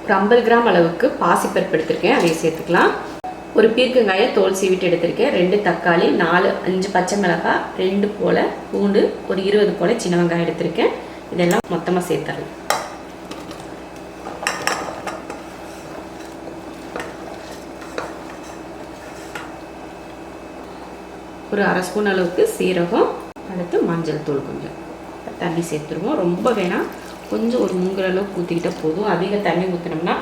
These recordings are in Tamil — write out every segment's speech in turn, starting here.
ஒரு 50 கிராம் அளவுக்கு பாசிப்பருப்பு எடுத்திருக்கேன், அதை சேர்த்துக்கலாம். ஒரு பீர்க்கங்காயை தோல் சீவிட்டு எடுத்திருக்கேன், 2 தக்காளி, 4-5 பச்சை மிளகாய், 2 போல் பூண்டு, ஒரு 20 போல் சின்ன வெங்காயம் எடுத்திருக்கேன். இதெல்லாம் மொத்தமாக சேர்த்துடலாம். ஒரு அரை ஸ்பூன் அளவுக்கு சீரகம், அடுத்து மஞ்சள் தூள் கொஞ்சம், தண்ணி சேர்த்துருவோம். ரொம்ப வேணாம், கொஞ்சம் ஒரு முங்குற அளவுக்கு ஊற்றிக்கிட்டால் போதும். அதிக தண்ணி ஊற்றினோம்னா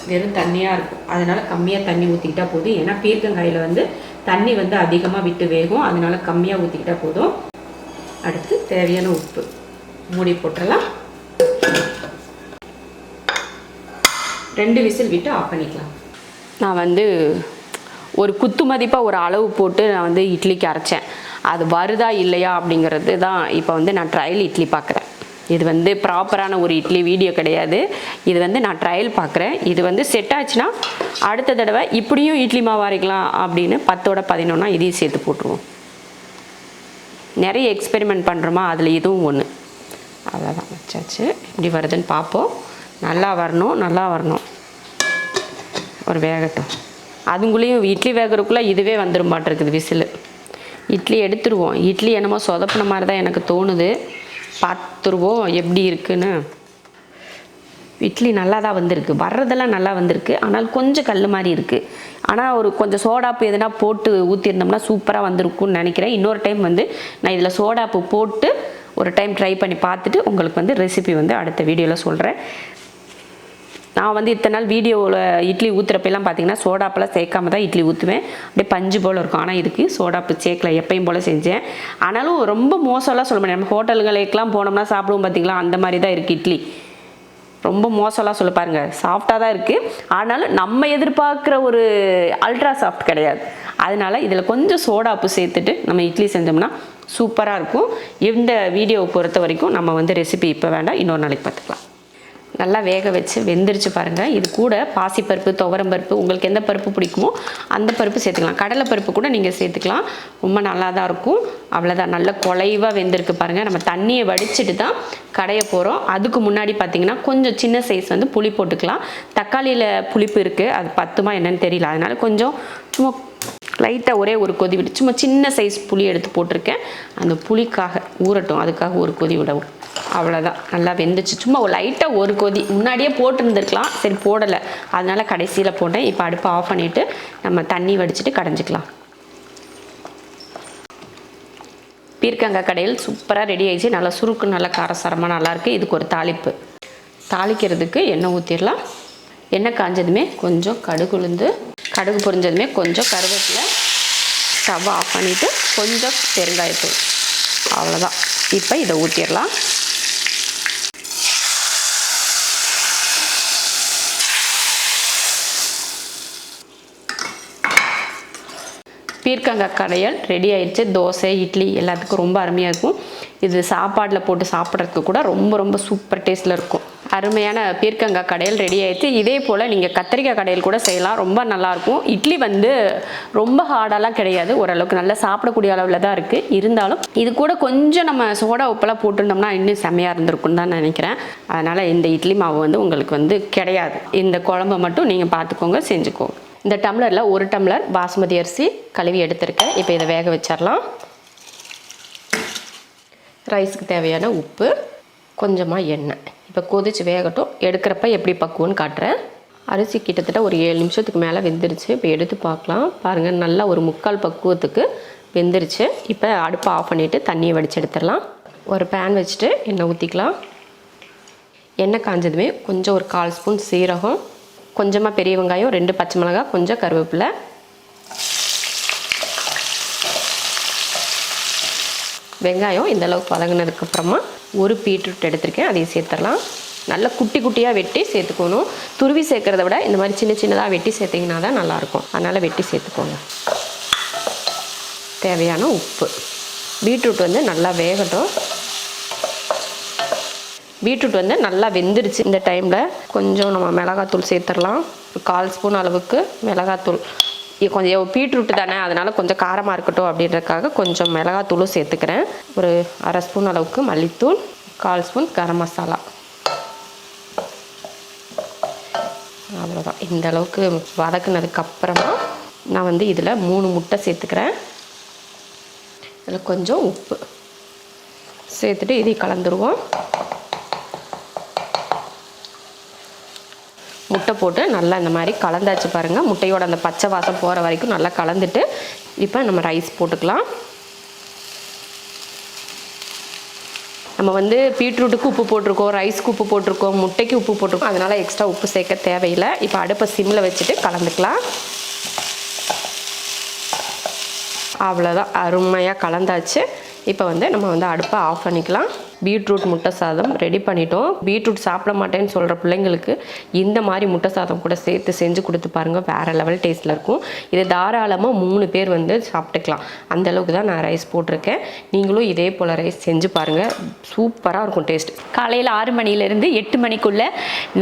வெறும் தண்ணியாக இருக்கும், அதனால் கம்மியாக தண்ணி ஊற்றிக்கிட்டால் போதும். ஏன்னா பீர்க்கங்காயில் வந்து தண்ணி வந்து அதிகமாக விட்டு வேகும், அதனால் கம்மியாக ஊற்றிக்கிட்டால் போதும். அடுத்து தேவையான உப்பு மூடி போட்டுடலாம். 2 விசில் விட்டு ஆஃப் பண்ணிக்கலாம். நான் வந்து ஒரு குத்து மதிப்பாக ஒரு அளவு போட்டு நான் வந்து இட்லிக்கு அரைச்சேன். அது வருதா இல்லையா அப்படிங்கிறது தான் இப்போ வந்து நான் ட்ரையல் இட்லி பார்க்குறேன். இது வந்து ப்ராப்பரான ஒரு இட்லி வீடியோ கிடையாது, இது வந்து நான் ட்ரையல் பார்க்குறேன். இது வந்து செட் ஆச்சுன்னா அடுத்த தடவை இப்படியும் இட்லி மாவு அரைக்கலாம் அப்படின்னு 10ஓட 11னா இதையும் சேர்த்து போட்டுருவோம். நிறைய எக்ஸ்பெரிமெண்ட் பண்ணுறோமா, அதில் இதுவும் ஒன்று. அவ்வளோதான், வச்சாச்சு. எப்படி வருதுன்னு பார்ப்போம். நல்லா வரணும். ஒரு வேகட்டும். அதுங்குள்ளேயும் இட்லி வேகிறதுக்குள்ளே இதுவே வந்துடும் மாட்டிருக்குது விசில். இட்லி எடுத்துருவோம். இட்லி என்னமோ சொதப்பின மாதிரி தான் எனக்கு தோணுது. பார்த்துருவோம் எப்படி இருக்குன்னு. இட்லி நல்லா தான் வந்திருக்கு, வர்றதெல்லாம் நல்லா வந்திருக்கு. ஆனால் கொஞ்சம் கல் மாதிரி இருக்குது. ஆனால் ஒரு கொஞ்சம் சோடாப்பு எதுனா போட்டு ஊற்றிருந்தோம்னா சூப்பராக வந்திருக்குன்னு நினைக்கிறேன். இன்னொரு டைம் வந்து நான் இதில் சோடாப்பு போட்டு ஒரு டைம் ட்ரை பண்ணி பார்த்துட்டு உங்களுக்கு வந்து ரெசிபி வந்து அடுத்த வீடியோவில் சொல்கிறேன். நான் வந்து இத்தனை நாள் வீடியோவில் இட்லி ஊற்றுறப்பெல்லாம் பார்த்தீங்கன்னா சோடாப்பெல்லாம் சேர்க்காம தான் இட்லி ஊற்றுவேன். அப்படியே பஞ்சு போல் இருக்கும். ஆனால் இதுக்கு சோடாப்பு சேர்க்கல, எப்பயும் போல் செஞ்சேன். ஆனாலும் ரொம்ப மோசம்லாம் சொல்ல முடியாது. நம்ம ஹோட்டல்களுக்கெல்லாம் போனோம்னா சாப்பிடுவோம் பார்த்தீங்களா, அந்த மாதிரி தான் இருக்குது இட்லி. ரொம்ப மோசம்லாம் சொல்ல பாருங்கள், சாஃப்டாக தான் இருக்குது. ஆனாலும் நம்ம எதிர்பார்க்குற ஒரு அல்ட்ரா சாஃப்ட் கிடையாது. அதனால் இதில் கொஞ்சம் சோடாப்பு சேர்த்துட்டு நம்ம இட்லி செஞ்சோம்னா சூப்பராக இருக்கும். இந்த வீடியோவை பொறுத்த வரைக்கும் நம்ம வந்து ரெசிபி இப்போ வேண்டாம், இன்னொரு நாளைக்கு பார்த்துக்கலாம். நல்லா வேக வச்சு வெந்துருச்சு பாருங்கள். இது கூட பாசிப்பருப்பு, துவரம் பருப்பு, உங்களுக்கு எந்த பருப்பு பிடிக்குமோ அந்த பருப்பு சேர்த்துக்கலாம். கடலை பருப்பு கூட நீங்கள் சேர்த்துக்கலாம், ரொம்ப நல்லா தான் இருக்கும். அவ்வளோதான், நல்ல குலைவாக வெந்திருக்கு பாருங்கள். நம்ம தண்ணியை வடிச்சிட்டு தான் கடைய போகிறோம். அதுக்கு முன்னாடி பார்த்திங்கன்னா கொஞ்சம் சின்ன சைஸ் வந்து புளி போட்டுக்கலாம். தக்காளியில் புளிப்பு இருக்குது, அது பத்துமா என்னன்னு தெரியல. அதனால் கொஞ்சம் சும்மா லைட்டாக ஒரே ஒரு கொதி விட்டு சும்மா சின்ன சைஸ் புளி எடுத்து போட்டிருக்கேன். அந்த புளிக்காக ஊறட்டும், அதுக்காக ஒரு கொதி விடவும். அவ்வளோதான், நல்லா வெந்துச்சு. சும்மா லைட்டாக ஒரு கொதி, முன்னாடியே போட்டுருந்துருக்கலாம், சரி போடலை, அதனால் கடைசியில் போட்டேன். இப்போ அடுப்பை ஆஃப் பண்ணிவிட்டு நம்ம தண்ணி வடிச்சிட்டு கடைஞ்சிக்கலாம். பீர்க்கங்காய் கடையில் சூப்பராக ரெடி ஆகிடுச்சு. நல்லா சுருக்கு, நல்லா காரசாரமாக நல்லாயிருக்கு. இதுக்கு ஒரு தாளிப்பு. தாளிக்கிறதுக்கு எண்ணெய் ஊற்றிடலாம். எண்ணெய் காஞ்சதுமே கொஞ்சம் கடுகு உளுந்து, கடுகு பொரிஞ்சதுமே கொஞ்சம் கருவேப்பிலை, ஸ்டவ் ஆஃப் பண்ணிவிட்டு கொஞ்சம் பெருங்காயத்தூள். அவ்வளோதான், இப்போ இதை ஊற்றிடலாம். பீர்க்கங்காய் கடையல் ரெடி ஆயிடுச்சு. தோசை, இட்லி எல்லாத்துக்கும் ரொம்ப அருமையாக இருக்கும். இது சாப்பாட்டில் போட்டு சாப்பிட்றதுக்கு கூட ரொம்ப ரொம்ப சூப்பர் டேஸ்ட்டில் இருக்கும். அருமையான பீர்க்கங்காய் கடையல் ரெடி ஆயிடுச்சு. இதே போல் நீங்கள் கத்திரிக்காய் கடையல் கூட செய்யலாம், ரொம்ப நல்லாயிருக்கும். இட்லி வந்து ரொம்ப ஹார்டாலாம் கிடையாது, ஓரளவுக்கு நல்லா சாப்பிடக்கூடிய அளவில் தான் இருக்குது. இருந்தாலும் இது கூட கொஞ்சம் நம்ம சோடா உப்பெல்லாம் போட்டுருந்தோம்னா இன்னும் செம்மையாக இருந்திருக்குன்னு தான் நினைக்கிறேன். அதனால் இந்த இட்லி மாவு வந்து உங்களுக்கு வந்து கிடையாது. இந்த குழம்பை மட்டும் நீங்கள் பார்த்துக்கோங்க, செஞ்சுக்கோங்க. இந்த டம்ளரில் 1 டம்ளர் பாஸ்மதி அரிசி கழுவி எடுத்திருக்கேன். இப்போ இதை வேக வச்சிடலாம். ரைஸுக்கு தேவையான உப்பு, கொஞ்சமாக எண்ணெய். இப்போ கொதிச்சு வேகட்டும். எடுக்கிறப்ப எப்படி பக்குவன்னு காட்டுறேன். அரிசி கிட்டத்தட்ட ஒரு 7 நிமிஷத்துக்கு மேலே வெந்துருச்சு. இப்போ எடுத்து பார்க்கலாம். பாருங்கள், நல்லா ஒரு 3/4 பக்குவத்துக்கு வெந்துருச்சு. இப்போ அடுப்பை ஆஃப் பண்ணிவிட்டு தண்ணியை வடித்து எடுத்துடலாம். ஒரு பேன் வச்சுட்டு எண்ணெய் ஊற்றிக்கலாம். எண்ணெய் காஞ்சதுமே கொஞ்சம் ஒரு 1/4 ஸ்பூன் சீரகம், கொஞ்சமாக பெரிய வெங்காயம், 2 பச்சை மிளகாய், கொஞ்சம் கருவேப்பிலை, வெங்காயம் இந்த அளவுக்கு வதங்கினதுக்கப்புறமா ஒரு பீட்ரூட் எடுத்திருக்கேன், அதையும் சேர்த்துடலாம். நல்லா குட்டி குட்டியாக வெட்டி சேர்த்துக்கணும். துருவி சேர்க்குறத விட இந்த மாதிரி சின்ன சின்னதாக வெட்டி சேர்த்திங்கன்னா தான் நல்லாயிருக்கும். அதனால் வெட்டி சேர்த்துக்கோங்க. தேவையான உப்பு. பீட்ரூட் வந்து நல்லா வேகட்டும். பீட்ரூட் வந்து நல்லா வெந்துருச்சு. இந்த டைமில் கொஞ்சம் நம்ம மிளகாத்தூள் சேர்த்துடலாம். 1/4 ஸ்பூன் அளவுக்கு மிளகாத்தூள். கொஞ்சம் பீட்ரூட்டு தானே, அதனால் கொஞ்சம் காரமாக இருக்கட்டும் அப்படின்றதுக்காக கொஞ்சம் மிளகாத்தூளும் சேர்த்துக்கிறேன். ஒரு 1/2 ஸ்பூன் அளவுக்கு மல்லித்தூள், 1/4 ஸ்பூன் கரம் மசாலா, அவ்வளோதான். இந்த அளவுக்கு வதக்குனதுக்கப்புறமா நான் வந்து இதில் 3 முட்டை சேர்த்துக்கிறேன். இதில் கொஞ்சம் உப்பு சேர்த்துட்டு இதையும் கலந்துருவோம். முட்டை போட்டு நல்லா இந்த மாதிரி கலந்தாச்சு பாருங்கள். முட்டையோட அந்த பச்சை வாசம் போகிற வரைக்கும் நல்லா கலந்துட்டு இப்போ நம்ம ரைஸ் போட்டுக்கலாம். நம்ம வந்து பீட்ரூட்டுக்கு உப்பு போட்டிருக்கோம், ரைஸ்க்கு உப்பு போட்டிருக்கோம், முட்டைக்கு உப்பு போட்டிருக்கோம். அதனால் எக்ஸ்ட்ரா உப்பு சேர்க்க தேவையில்லை. இப்போ அடுப்பை சிம்மில் வச்சுட்டு கலந்துக்கலாம். அவ்வளோதான், அருமையாக கலந்தாச்சு. இப்போ வந்து நம்ம வந்து அடுப்பை ஆஃப் பண்ணிக்கலாம். பீட்ரூட் முட்டை சாதம் ரெடி பண்ணிட்டோம். பீட்ரூட் சாப்பிட மாட்டேன்னு சொல்கிற பிள்ளைங்களுக்கு இந்த மாதிரி முட்டை சாதம் கூட சேர்த்து செஞ்சு கொடுத்து பாருங்கள், வேறு லெவல் டேஸ்ட்டில் இருக்கும். இதை தாராளமாக 3 பேர் வந்து சாப்பிட்டுக்கலாம். அந்தளவுக்கு தான் நான் ரைஸ் போட்டிருக்கேன். நீங்களும் இதே போல் ரைஸ் செஞ்சு பாருங்கள், சூப்பராக இருக்கும் டேஸ்ட். காலையில் 6 மணிலேருந்து 8 மணிக்குள்ளே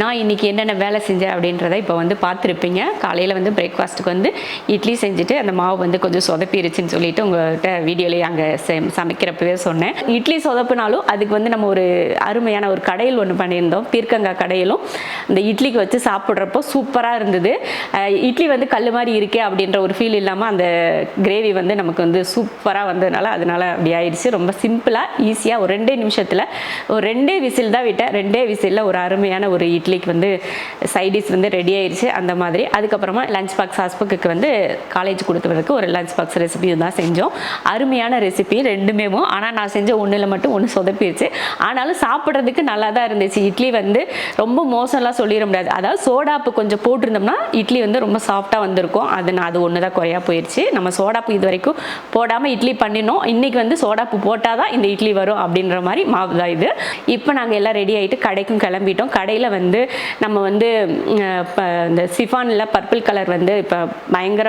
நான் இன்றைக்கி என்னென்ன வேலை செஞ்சேன் அப்படின்றத இப்போ வந்து பார்த்துருப்பீங்க. காலையில் வந்து பிரேக்ஃபாஸ்ட்டுக்கு வந்து இட்லி செஞ்சுட்டு அந்த மாவு வந்து கொஞ்சம் சொதப்பிருச்சுன்னு சொல்லிட்டு உங்கள்கிட்ட வீடியோலேயே அங்கே சமைக்கிறப்பவே சொன்னேன். இட்லி சொதப்புனாலும் அதுக்கு வந்து நம்ம ஒரு அருமையான ஒரு கடையில் ஒன்று பண்ணியிருந்தோம். பீர்க்கங்காய் கடையிலும் இந்த இட்லிக்கு வச்சு சாப்பிட்றப்போ சூப்பராக இருந்தது. இட்லி வந்து கல் மாதிரி இருக்கே அப்படின்ற ஒரு ஃபீல் இல்லாமல் அந்த கிரேவி வந்து நமக்கு வந்து சூப்பராக வந்ததுனால அதனால் அப்படி ஆயிடுச்சு. ரொம்ப சிம்பிளாக ஈஸியாக ஒரு 2 நிமிஷத்தில் ஒரு 2 விசில் தான் விட்டேன். 2 விசிலில் ஒரு அருமையான ஒரு இட்லிக்கு வந்து சைடிஷ் வந்து ரெடி ஆயிடுச்சு. அந்த மாதிரி அதுக்கப்புறமா லஞ்ச் பாக்ஸ் ஹஸ்பண்டுக்கு வந்து காலேஜ் கொடுத்தவருக்கு ஒரு லஞ்ச் பாக்ஸ் ரெசிபி தான் செஞ்சோம். அருமையான ரெசிபி 2மே. ஆனால் நான் செஞ்ச ஒன்றில் மட்டும் ஒன்று சொதப்பிடுச்சு. ஆனாலும் சாப்பிட்றதுக்கு நல்லா தான் இருந்துச்சு. இட்லி வந்து ரொம்ப மோசம்லாம் சொல்லிட முடியாது. அதாவது சோடாப்பு கொஞ்சம் போட்டிருந்தோம்னா இட்லி வந்து ரொம்ப சாஃப்டாக வந்திருக்கும். அது ஒன்று தான் குறையா போயிடுச்சு. நம்ம சோடாப்பு இது வரைக்கும் போடாமல் இட்லி பண்ணினோம். இன்றைக்கி வந்து சோடாப்பு போட்டால் தான் இந்த இட்லி வரும் அப்படின்ற மாதிரி மாவு தான் இது. இப்போ நாங்கள் எல்லாம் ரெடி ஆகிட்டு கடைக்கும் கிளம்பிட்டோம். கடையில் வந்து நம்ம வந்து இந்த சிஃபானில் பர்பிள் கலர் வந்து இப்போ பயங்கர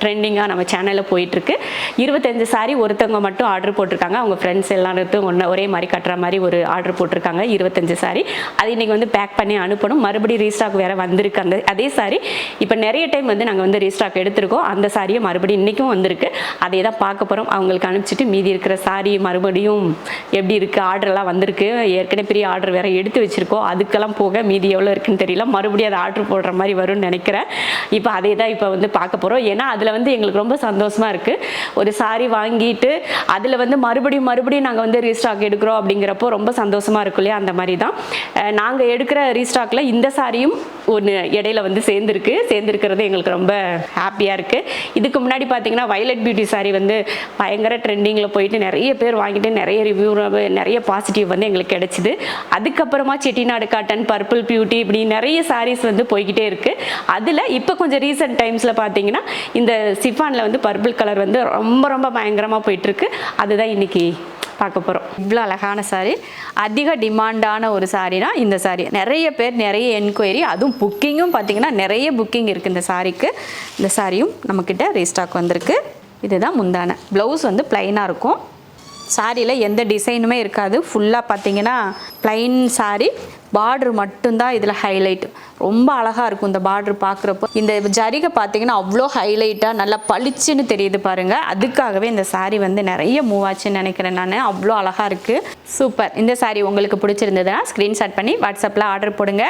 ட்ரெண்டிங்காக நம்ம சேனலில் போயிட்டுருக்கு. 25 சாரி ஒருத்தவங்க மட்டும் ஆர்டர் போட்டிருக்காங்க. அவங்க ஃப்ரெண்ட்ஸ் எல்லாருக்கும் ஒரே மாதிரி கட்டுற மாதிரி ஒரு ஆர்டர் போட்டிருக்காங்க. 25 சாரி அது இன்றைக்கி வந்து பேக் பண்ணி அனுப்பணும். மறுபடியும் ரீஸ்டாக் வேறு வந்திருக்கு. அதே சாரி இப்போ நிறைய டைம் வந்து நாங்கள் வந்து ரீஸ்டாக் எடுத்திருக்கோம். அந்த சாரியை மறுபடியும் இன்றைக்கும் வந்திருக்கு. அதை தான் பார்க்க போகிறோம். அவங்களுக்கு அனுப்பிச்சிட்டு மீதி இருக்கிற சாரி மறுபடியும் எப்படி இருக்குது, ஆர்டர்லாம் வந்திருக்கு. ஏற்கனவே பெரிய ஆர்டர் வேறு எடுத்து வச்சுருக்கோம். அதுக்கெல்லாம் போக மீதி எவ்வளோ இருக்குன்னு தெரியல. மறுபடியும் அதை ஆர்டர் போடுற மாதிரி வரும்னு நினைக்கிறேன். இப்போ அதே தான் இப்போ வந்து பார்க்க போகிறோம். ஏன்னா அதில் வந்து எங்களுக்கு ரொம்ப சந்தோஷமாக இருக்குது. ஒரு சாரி வாங்கிட்டு அதில் வந்து மறுபடியும் நாங்கள் வந்து ரீஸ்டாக் எடுக்கிறோம் அப்படிங்கிறப்போ ரொம்ப சந்தோஷமாக இருக்கும் இல்லையா. அந்த மாதிரி தான் நாங்கள் எடுக்கிற ரீஸ்டாக்கில் இந்த சாரியும் ஒன்று இடையில வந்து சேர்ந்துருக்கிறது எங்களுக்கு ரொம்ப ஹாப்பியாக இருக்குது. இதுக்கு முன்னாடி பார்த்தீங்கன்னா வயலட் பியூட்டி சாரி வந்து பயங்கர ட்ரெண்டிங்கில் போயிட்டு நிறைய பேர் வாங்கிட்டு நிறைய ரிவ்யூ நிறைய பாசிட்டிவ் வந்து எங்களுக்கு கிடைச்சிது. அதுக்கப்புறமா செட்டிநாடு காட்டன், பர்பிள் பியூட்டி இப்படி நிறைய சாரீஸ் வந்து போய்கிட்டே இருக்குது. அதில் இப்போ கொஞ்சம் ரீசெண்ட் டைம்ஸில் பார்த்தீங்கன்னா இந்த சிஃபானில் வந்து பர்பிள் கலர் வந்து ரொம்ப பயங்கரமாக போயிட்டுருக்கு. அதுதான் இன்றைக்கி பார்க்க போகிறோம். இவ்வளோ அழகான சாரீ, அதிக டிமாண்டான ஒரு சாரீனா இந்த சாரீ. நிறைய பேர் நிறைய என்கொயரி, அதுவும் புக்கிங்கும் பார்த்திங்கன்னா நிறைய புக்கிங் இருக்குது இந்த சாரீக்கு. இந்த சாரியும் நம்மக்கிட்ட ரீஸ்டாக் வந்திருக்கு. இதுதான் முந்தான. ப்ளவுஸ் வந்து ப்ளைனாக இருக்கும். சாரியில் எந்த டிசைனுமே இருக்காது. ஃபுல்லாக பார்த்திங்கன்னா ப்ளைன் சாரீ. பார்டர் மட்டும்தான் இதில் ஹைலைட். ரொம்ப அழகாக இருக்கும் இந்த பார்டர் பார்க்குறப்போ. இந்த ஜரிகை பார்த்தீங்கன்னா அவ்வளோ ஹைலைட்டாக நல்லா பளிச்சுன்னு தெரியுது பாருங்கள். அதுக்காகவே இந்த சாரீ வந்து நிறைய மூவ் ஆச்சுன்னு நினைக்கிறேன் நான். அவ்வளோ அழகாக இருக்குது. சூப்பர். இந்த சாரீ உங்களுக்கு பிடிச்சிருந்ததுன்னா ஸ்க்ரீன்ஷாட் பண்ணி வாட்ஸ்அப்பில் ஆர்டர் போடுங்க.